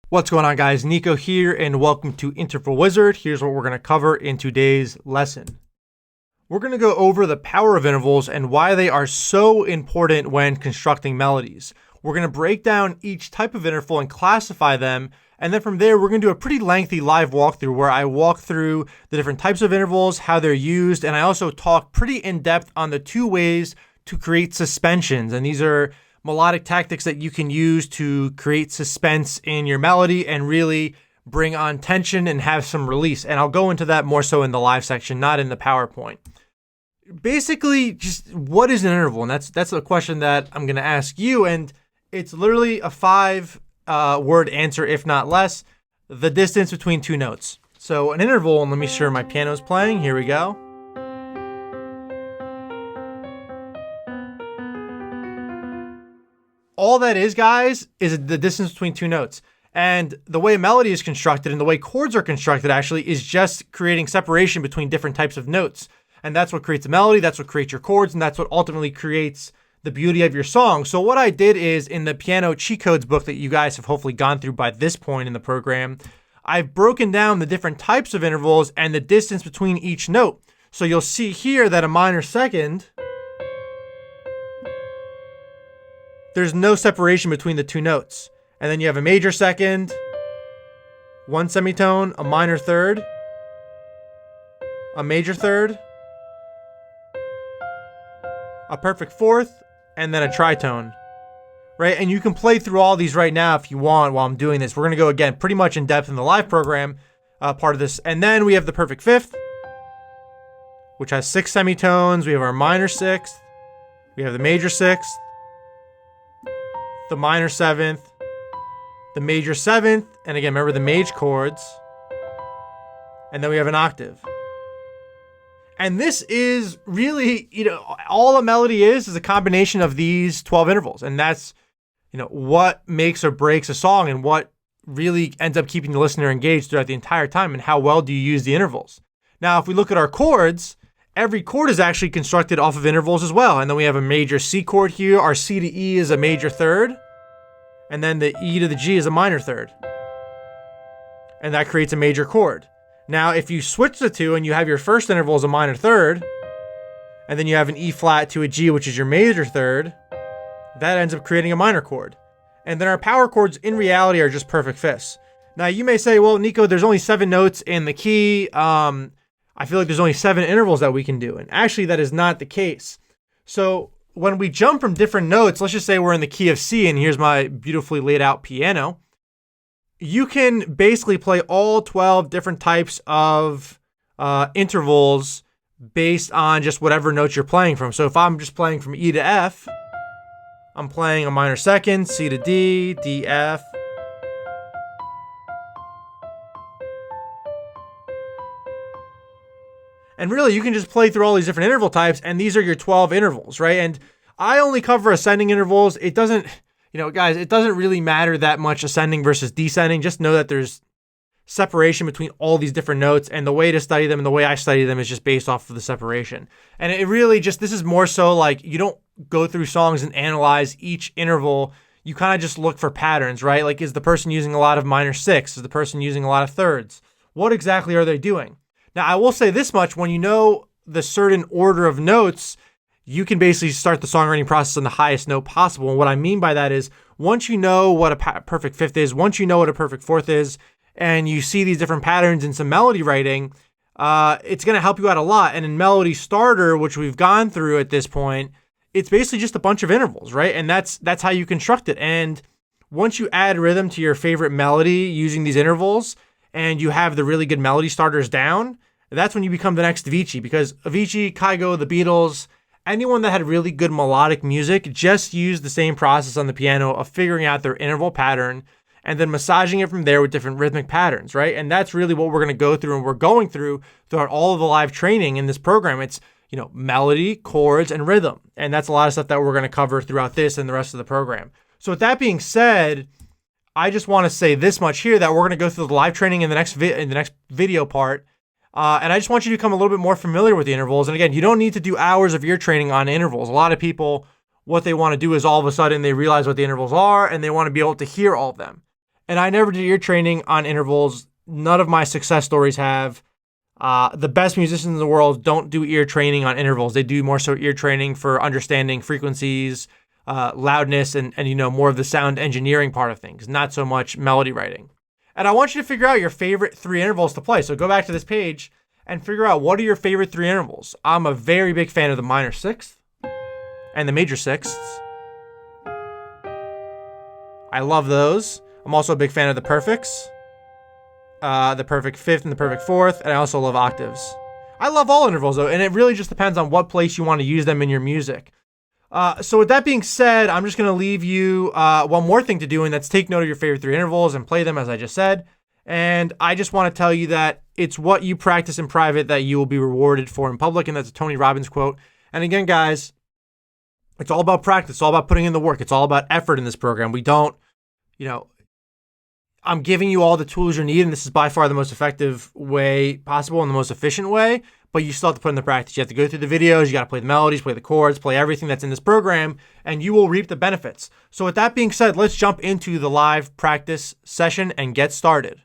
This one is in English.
What's going on, guys? Nico here, and welcome to Interval Wizard. Here's what we're going to cover in today's lesson. We're going to go over the power of intervals and why they are so important when constructing melodies. We're going to break down each type of interval and classify them, and then from there we're going to do a pretty lengthy live walkthrough where I walk through the different types of intervals, how they're used, and I also talk pretty in depth on the two ways to create suspensions. And these are melodic tactics that you can use to create suspense in your melody and really bring on tension and have some release. And I'll go into that more so in the live section, not in the PowerPoint. Basically, just what is an interval? And that's a question that I'm going to ask you. And it's literally a 5-word answer, if not less, the distance between two notes. So an interval, and let me sure my piano's playing. Here we go. All that is, guys, is the distance between two notes. And the way a melody is constructed and the way chords are constructed actually is just creating separation between different types of notes. And that's what creates a melody, that's what creates your chords, and that's what ultimately creates the beauty of your song. So what I did is, in the piano cheat codes book that you guys have hopefully gone through by this point in the program, I've broken down the different types of intervals and the distance between each note. So you'll see here that a minor second, there's no separation between the two notes. And then you have a major second, one semitone, a minor third, a major third, a perfect fourth, and then a tritone, right? And you can play through all these right now if you want while I'm doing this. We're going to go, again, pretty much in depth in the live program part of this. And then we have the perfect fifth, which has 6 semitones. We have our minor sixth. We have the major sixth, the minor seventh, the major seventh, and again, remember the major chords, and then we have an octave. And this is really, all a melody is a combination of these 12 intervals, and that's, what makes or breaks a song and what really ends up keeping the listener engaged throughout the entire time, and how well do you use the intervals. Now, if we look at our chords, every chord is actually constructed off of intervals as well. And then we have a major C chord here. Our C to E is a major third. And then the E to the G is a minor third. And that creates a major chord. Now, if you switch the two and you have your first interval as a minor third, and then you have an E flat to a G, which is your major third, that ends up creating a minor chord. And then our power chords in reality are just perfect fifths. Now, you may say, well, Nico, there's only 7 notes in the key. I feel like there's only 7 intervals that we can do. And actually, that is not the case. So when we jump from different notes, let's just say we're in the key of C, and here's my beautifully laid out piano. You can basically play all 12 different types of intervals based on just whatever notes you're playing from. So if I'm just playing from E to F, I'm playing a minor second, C to D, D, F. And really, you can just play through all these different interval types, and these are your 12 intervals, right? And I only cover ascending intervals. It doesn't, guys, it doesn't really matter that much ascending versus descending. Just know that there's separation between all these different notes, and the way to study them and the way I study them is just based off of the separation. And it really just, this is more so like, you don't go through songs and analyze each interval. You kind of just look for patterns, right? Like, is the person using a lot of minor sixths? Is the person using a lot of thirds? What exactly are they doing? Now, I will say this much, when you know the certain order of notes, you can basically start the songwriting process on the highest note possible. And what I mean by that is, once you know what a perfect fifth is, once you know what a perfect fourth is, and you see these different patterns in some melody writing, it's going to help you out a lot. And in Melody Starter, which we've gone through at this point, it's basically just a bunch of intervals, right? And that's how you construct it. And once you add rhythm to your favorite melody using these intervals, and you have the really good melody starters down, that's when you become the next Avicii, because Avicii, Kygo, the Beatles, anyone that had really good melodic music just used the same process on the piano of figuring out their interval pattern and then massaging it from there with different rhythmic patterns, right? And that's really what we're going to go through, and we're going through throughout all of the live training in this program. It's, melody, chords, and rhythm. And that's a lot of stuff that we're going to cover throughout this and the rest of the program. So with that being said, I just want to say this much here, that we're going to go through the live training in the next video part. And I just want you to become a little bit more familiar with the intervals. And again, you don't need to do hours of your training on intervals. A lot of people, what they want to do is all of a sudden they realize what the intervals are and they want to be able to hear all of them. And I never did ear training on intervals. None of my success stories have. The best musicians in the world don't do ear training on intervals. They do more so ear training for understanding frequencies, loudness, and more of the sound engineering part of things, not so much melody writing. And I want you to figure out your favorite 3 intervals to play. So go back to this page and figure out, what are your favorite 3 intervals. I'm a very big fan of the minor 6th and the major 6ths. I love those. I'm also a big fan of the perfects, the perfect 5th and the perfect 4th, and I also love octaves. I love all intervals though, and it really just depends on what place you want to use them in your music. So with that being said, I'm just going to leave you one more thing to do, and that's take note of your favorite 3 intervals and play them as I just said. And I just want to tell you that it's what you practice in private that you will be rewarded for in public, and that's a Tony Robbins quote. And again, guys, it's all about practice. It's all about putting in the work. It's all about effort in this program. We don't, I'm giving you all the tools you need, and this is by far the most effective way possible and the most efficient way, but you still have to put in the practice. You have to go through the videos, you got to play the melodies, play the chords, play everything that's in this program, and you will reap the benefits. So with that being said, let's jump into the live practice session and get started.